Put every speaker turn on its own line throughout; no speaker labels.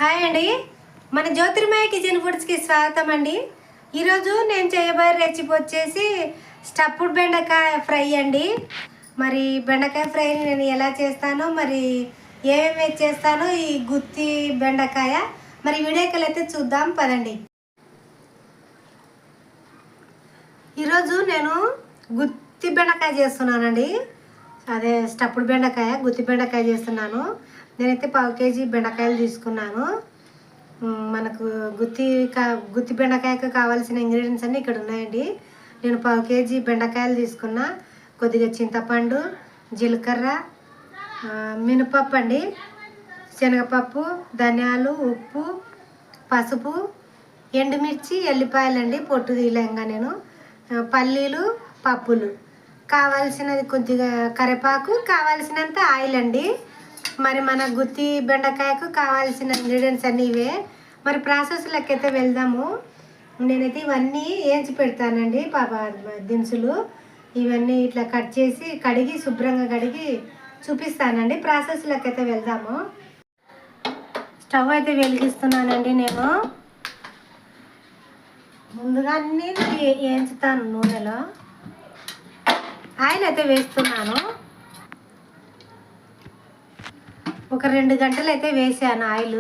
Hi అండి, మన జ్యోతిర్మయ kitchen ఫుడ్స్కి స్వాగతం అండి. ఈరోజు నేను చేయబోయే రెసిపీ వచ్చేసి స్టఫ్డ్ బెండకాయ ఫ్రై అండి. మరి బెండకాయ ఫ్రైని నేను ఎలా చేస్తానో, మరి ఏమేమి చేస్తానో ఈ గుత్తి బెండకాయ, మరి వీడియోకి అయితే చూద్దాం పదండి. ఈరోజు నేను గుత్తి బెండకాయ చేస్తున్నానండి. అదే స్టఫ్డ్ బెండకాయ, గుత్తి బెండకాయ చేస్తున్నాను. నేనైతే 1/2 కేజీ బెండకాయలు తీసుకున్నాను. మనకు గుత్తి బెండకాయకు కావాల్సిన ఇంగ్రీడియంట్స్ అన్నీ ఇక్కడ ఉన్నాయండి. నేను 1/2 కేజీ బెండకాయలు తీసుకున్నా. కొద్దిగా చింతపండు, జీలకర్ర, మినపప్పు అండి, శనగపప్పు, ధనియాలు, ఉప్పు, పసుపు, ఎండుమిర్చి, ఎల్లిపాయలండి పొట్టు తీయలేంగా నేను, పల్లీలు, పప్పులు, కావాల్సినది కొద్దిగా కరివేపాకు, కావాల్సినంత ఆయిల్ అండి. మరి మన గుత్తి బెండకాయకు కావాల్సిన ఇంగ్రీడియంట్స్ అన్నీ ఇవే. మరి ప్రాసెస్లోకి అయితే వెళ్దాము. నేనైతే ఇవన్నీ వేయించి పెడతానండి. దినుసులు ఇవన్నీ ఇట్లా కట్ చేసి కడిగి శుభ్రంగా కడిగి చూపిస్తానండి. ప్రాసెస్లోకి అయితే వెళ్దాము. స్టవ్ అయితే వెలిగిస్తున్నానండి. నేను ముందుగా అన్నీ వేయించుతాను. నూనెలో ఆయిల్ అయితే వేస్తున్నాను. ఒక 2 గంటలు అయితే వేసాను ఆయిల్.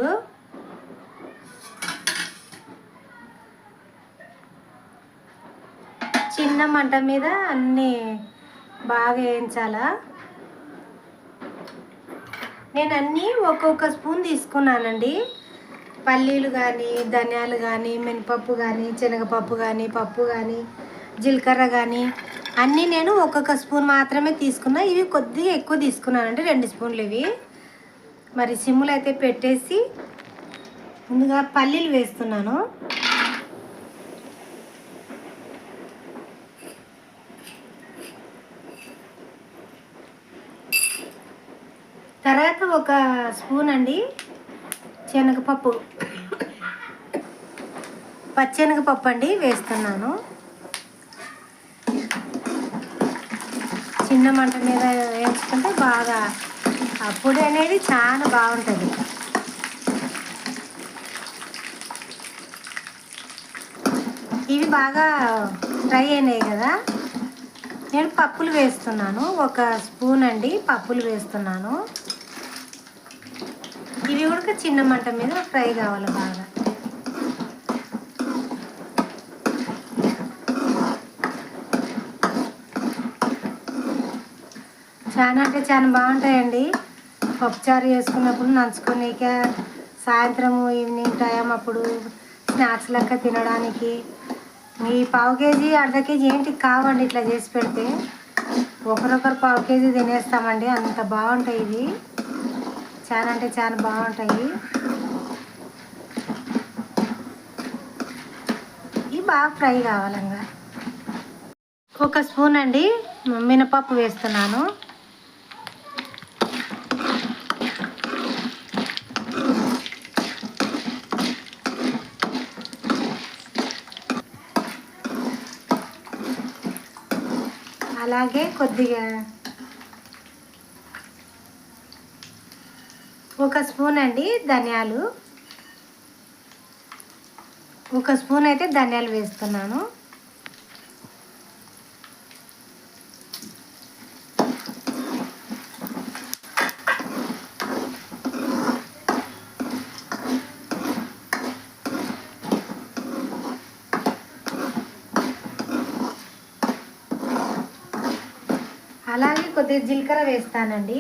చిన్న మంట మీద అన్నీ బాగా వేయించాలా. నేను అన్నీ ఒక్కొక్క స్పూన్ తీసుకున్నానండి. పల్లీలు కానీ, ధనియాలు కానీ, మినపప్పు కానీ, శనగపప్పు కానీ, పప్పు కానీ, జీలకర్ర కానీ అన్నీ నేను ఒక్కొక్క స్పూన్ మాత్రమే తీసుకున్నా. ఇవి కొద్దిగా ఎక్కువ తీసుకున్నానండి, 2 స్పూన్లు ఇవి. మరి సిమ్ములు అయితే పెట్టేసి ముందుగా పల్లీలు వేస్తున్నాను. తర్వాత ఒక స్పూన్ అండి శనగపప్పు, పచ్చెనగపప్పు అండి వేస్తున్నాను. చిన్న మంట మీద వేయించుకుంటే బాగా ఆ పొడి అనేది చాలా బాగుంటుంది. ఇవి బాగా ఫ్రై అయినాయి కదా. నేను పప్పులు వేస్తున్నాను. ఒక స్పూన్ అండి పప్పులు వేస్తున్నాను. ఇవి కూడా చిన్న మంట మీద ఫ్రై కావాలి బాగా. చాలా అంటే చాలా బాగుంటాయండి. పప్పుచారు చేసుకున్నప్పుడు నంచుకోనీక, సాయంత్రము ఈవినింగ్ టైం అప్పుడు స్నాక్స్ లెక్క తినడానికి. ఈ 1/2 కేజీ, 1/2 కేజీ ఏంటి కావండి ఇట్లా చేసి పెడితే. ఒకరొకరు 1/2 కేజీ తినేస్తామండి, అంత బాగుంటాయి ఇవి. చాలా అంటే చాలా బాగుంటాయి. ఇవి బాగా ఫ్రై కావాలంగా. ఒక స్పూన్ అండి మినపప్పు వేస్తున్నాను. అలాగే కొద్దిగా ఒక స్పూన్ అండి ధనియాలు, ఒక స్పూన్ అయితే ధనియాలు వేస్తున్నాను. అలాగే కొద్దిగా జీలకర్ర వేస్తానండి.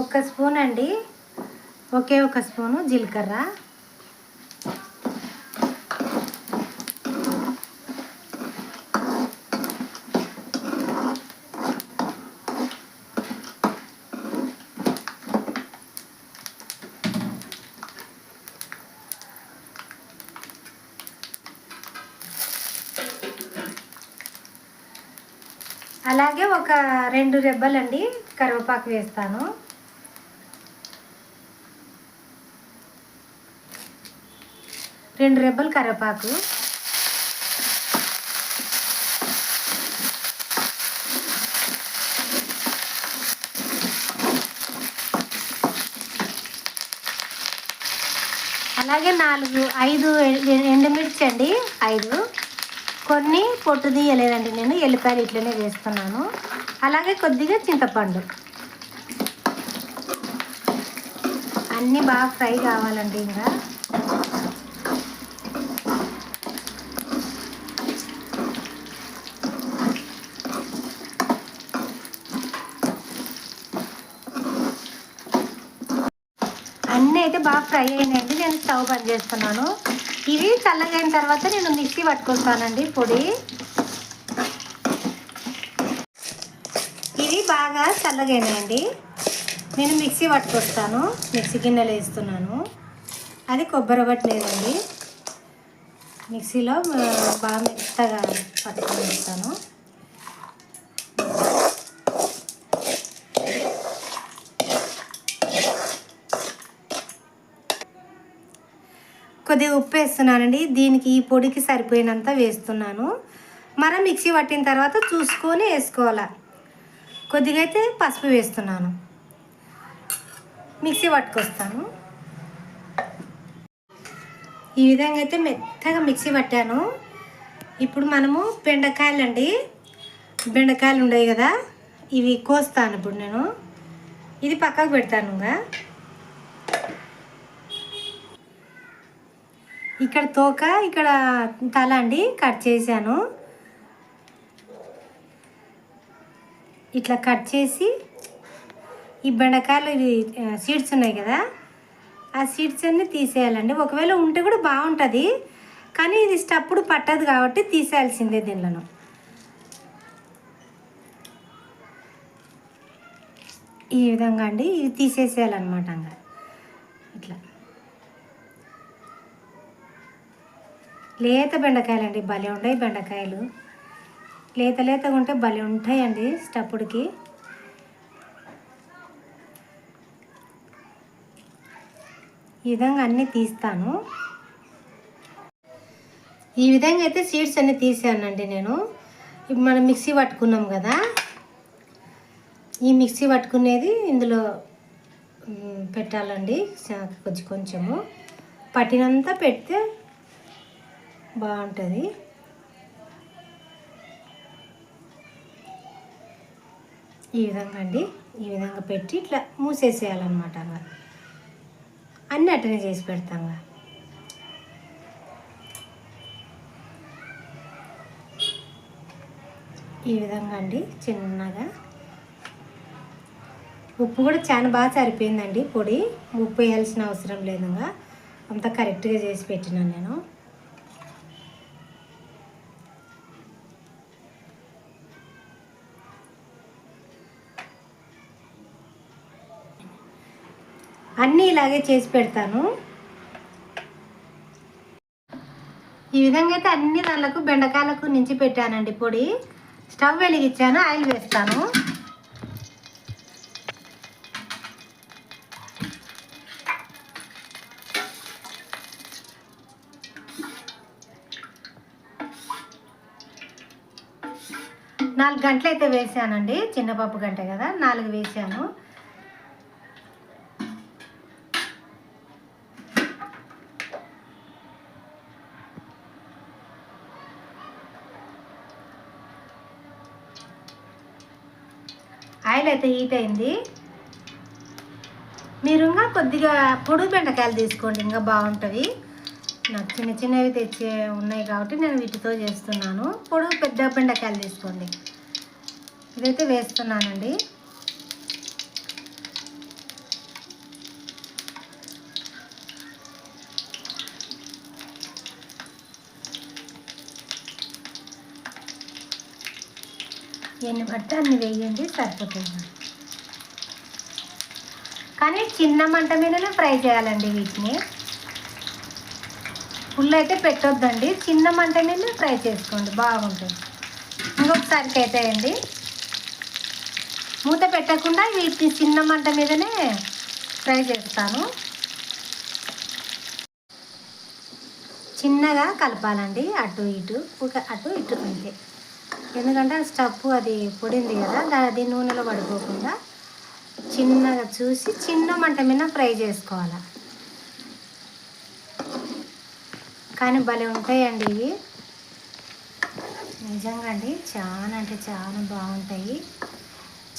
ఒక స్పూన్ అండి, ఒక స్పూను జీలకర్ర. అలాగే ఒక 2 రెబ్బలండి కరివేపాకు వేస్తాను. రెండు రెబ్బలు కరివేపాకు. అలాగే 5 ఎండుమిర్చి అండి, 5. కొన్ని పొట్టు తీయలేదండి, నేను ఎల్లిపాయలు ఇట్లనే వేస్తున్నాను. అలాగే కొద్దిగా చింతపండు. అన్నీ బాగా ఫ్రై కావాలండి. ఇంకా అన్నీ అయితే బాగా ఫ్రై అయినాయండి. నేను స్టవ్ బంద్ చేస్తున్నాను. ఇవి చల్లగైన తర్వాత నేను మిక్సీ పట్టుకొస్తానండి పొడి. ఇవి బాగా చల్లగైనాయండి, నేను మిక్సీ పట్టుకొస్తాను. మిక్సీ గిన్నెలు వేస్తున్నాను. అది కొబ్బరి పట్టలేదండి, మిక్సీలో బాగా మెత్తగా పట్టుకొని వేస్తాను. కొద్దిగా ఉప్పు వేస్తున్నానండి, దీనికి ఈ పొడికి సరిపోయినంత వేస్తున్నాను. మనం మిక్సీ పట్టిన తర్వాత చూసుకొని వేసుకోవాలి. కొద్దిగా అయితే పసుపు వేస్తున్నాను. మిక్సీ పట్టుకొస్తాను. ఈ విధంగా అయితే మెత్తగా మిక్సీ పట్టాను. ఇప్పుడు మనము బెండకాయలు ఉన్నాయి కదా, ఇవి కోస్తాను. ఇప్పుడు నేను ఇది పక్కకు పెడతాను. ఇంకా ఇక్కడ తోక, ఇక్కడ తల అండి కట్ చేశాను. ఇట్లా కట్ చేసి ఈ బెండకాయలు ఇవి సీడ్స్ ఉన్నాయి కదా, ఆ సీడ్స్ అన్నీ తీసేయాలండి. ఒకవేళ ఉంటే కూడా బాగుంటుంది, కానీ ఇది స్టప్పుడు పట్టదు కాబట్టి తీసేయాల్సిందే దీనిలో. ఈ విధంగా అండి ఇవి తీసేసేయాలన్నమాట. ఇట్లా లేత బెండకాయలండి, భలే ఉంటాయి బెండకాయలు. లేతగా ఉంటే భలే ఉంటాయండి స్టప్పుడికి. ఈ విధంగా అన్నీ తీస్తాను. ఈ విధంగా అయితే సీడ్స్ అన్నీ తీసానండి నేను. ఇప్పుడు మనం మిక్సీ పట్టుకున్నాం కదా, ఈ మిక్సీ పట్టుకునేది ఇందులో పెట్టాలండి. కొంచెము పట్టినంత పెడితే బాగుంటుంది. ఈ విధంగా అండి, ఈ విధంగా పెట్టి ఇట్లా మూసేసేయాలన్నమాట. అన్నీ అట్టనే చేసి పెడతాం. ఈ విధంగా అండి చిన్నగా. ఉప్పు కూడా చాలా బాగా సరిపోయిందండి పొడి, ఉప్పు వేయాల్సిన అవసరం లేదు. అంతా కరెక్ట్గా చేసి పెట్టినాను నేను. అన్నీ ఇలాగే చేసి పెడతాను. ఈ విధంగా అయితే అన్ని దానిలకు బెండకాయలకు నుంచి పెట్టానండి పొడి. స్టవ్ వెలిగించాను, ఆయిల్ వేస్తాను. నాలుగు గంటలు అయితే వేసానండి, చిన్నపప్పు గంట కదా, 4 వేసాను. ఆయిల్ అయితే హీట్ అయింది. మీరు ఇంకా కొద్దిగా పొడుగు బెండకాయలు తీసుకోండి, ఇంకా బాగుంటుంది. నాకు చిన్నవి తెచ్చే ఉన్నాయి కాబట్టి నేను వీటితో చేస్తున్నాను. పొడుగు పెద్ద బెండకాయలు తీసుకోండి. ఇదైతే వేస్తున్నానండి. ఎన్ని బట్టి అన్ని వేయండి, సరిపోతుంది. కానీ చిన్న మంట మీదనే ఫ్రై చేయాలండి వీటిని. ఫుల్ అయితే పెట్టొద్దండి, చిన్న మంట మీద ఫ్రై చేసుకోండి, బాగుంటుంది. ఇంకొకసారికి అయితే అండి మూత పెట్టకుండా వీటిని చిన్న మంట మీదనే ఫ్రై చేస్తాను. చిన్నగా కలపాలండి, అటు ఇటు అంతే. ఎందుకంటే స్టవ్ అది పొడింది కదా, అది నూనెలో పడిపోకుండా చిన్నగా చూసి చిన్న మంట మీద ఫ్రై చేసుకోవాలి. కానీ భలే ఉంటాయండి ఇవి. నిజంగా అండి చాలా అంటే చాలా బాగుంటాయి.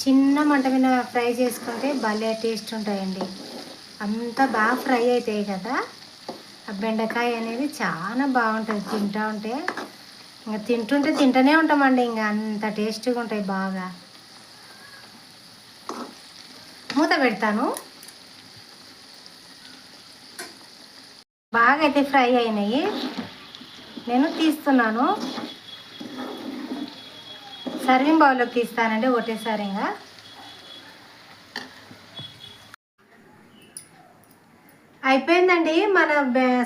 చిన్న మంట మీద ఫ్రై చేసుకుంటే భలే టేస్ట్ ఉంటాయండి. అంతా బాగా ఫ్రై అవుతాయి కదా, ఆ బెండకాయ అనేది చాలా బాగుంటుంది. తింటూ ఉంటే ఇంకా తింటూనే ఉంటామండి. ఇంకా అంత టేస్టీగా ఉంటాయి. బాగా మూత పెడతాను. బాగా అయితే ఫ్రై అయినాయి. నేను తీస్తున్నాను. సర్వింగ్ బౌల్లోకి తీస్తానండి ఒకటేసారి. ఇంకా అయిపోయిందండి మన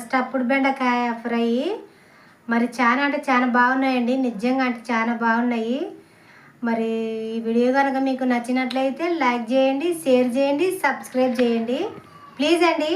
స్టఫ్డ్ బెండకాయ ఫ్రై. మరి చాలా అంటే చాలా బాగున్నాయండి. నిజంగా అంటే చాలా బాగున్నాయి. మరి ఈ వీడియో కనుక మీకు నచ్చినట్లయితే లైక్ చేయండి, షేర్ చేయండి, సబ్స్క్రైబ్ చేయండి ప్లీజ్ అండి.